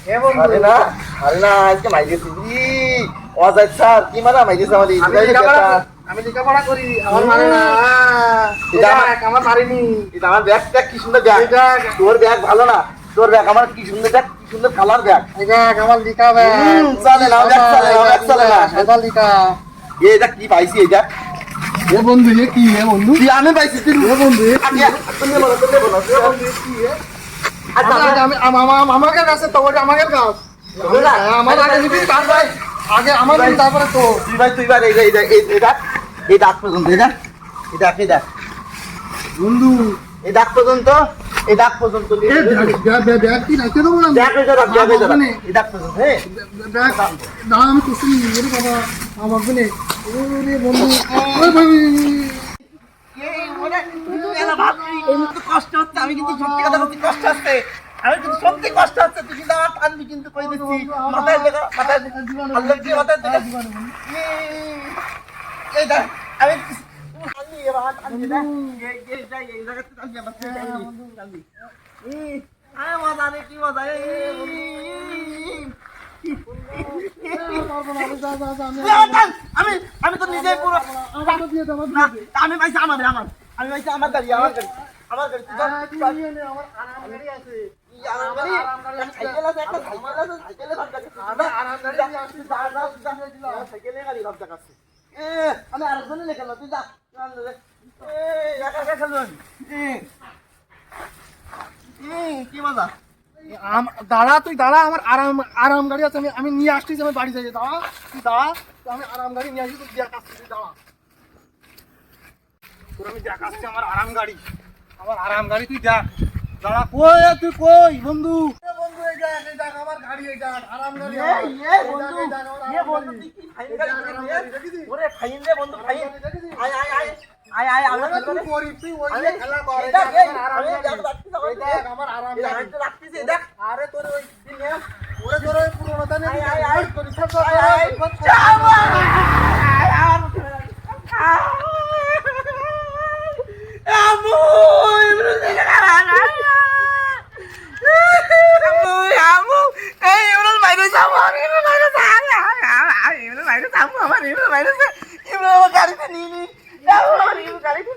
আরে না, আরে না, আজকে মাইরেছি অজয় স্যার কি মারা মাইরেছে আমাদের আমি লেখাপড়া করি, আমার মানে না। আমার মারিনি। এটা আমার ব্যাগ ট্যাগ কি সুন্দর ব্যাগ, তোর ব্যাগ ভালো না, তোর ব্যাগ আমার কি সুন্দর ব্যাগ, কি সুন্দর কালার ব্যাগ। আমার লিখা ব্যাগ চলে না, ব্যাগ চলে না, ব্যাগ চলে না। সাদা লিখা। এটা কি পাইছি এটা? এ বন্ধু, এ কি হে বন্ধু? তুই আমি পাইছি তুই বন্ধু তুমি বলো বন্ধু কি হে? আমাকে কাছে তো ওটা আমাকে কাছ। আমার আগে নিবি, আগে আমার তারপরে তো তুই ভাই এই দাগ পর্যন্ত এই দেখ বন্ধু। এই দাগ পর্যন্ত, এই দাগ পর্যন্ত ব্যাগ কি রাখতে দেবো না? দেখ এই দাগ পর্যন্ত। হ্যাঁ ব্যাগ না, আমি কুসুম ওরে বাবা আমার বলে ওরে বন্ধু। কষ্ট হচ্ছে, আমি কিন্তু সত্যি কথা বলছি, কষ্ট হচ্ছে, আমি কিন্তু সত্যি কষ্ট হচ্ছে, তুই কিন্তু আমার টানবি কিন্তু কই দিচ্ছি মাথায় দেখো, মাথায় আল্লাহ দিয়ে মাথায় দেখো। এই দেখ আমি টানবি, এবার টানবি দেখ, এই জায়গাতে টানবি, আমার টানবি। আরে মজা রে, কি মজা। আমি তো নিজেই পুরো আমি পাইছি আমার আমি পাইছি আমার গাড়ি সাইকেলে গাড়ি ভাব দেখাচ্ছে। আমি আরেকজনে লেখাল তুই যা কি মজা। দাঁড়া, তুই দাঁড়া, আমার আরাম গাড়ি আছে, আমি নিয়ে আসতেছি, আমি বাড়ি যাই। দাঁড়া, তুই দাঁড়া, আমি আরাম গাড়ি নিয়ে আসি, তুই দেখাচ্ছি, তুই দাঁড়া। তোর আমি দেখাচ্ছি আমার আরাম গাড়ি, তুই দেখ। দাঁড়া, কই তুই, কই বন্ধু? বন্ধু এই দেখ আমার গাড়ি, এই দেখ আরাম গাড়ি। আরে তোর ওই ওরে তোর ওই পুরোটা নেই। গাড়িতে নিয়ে নি গাড়িতে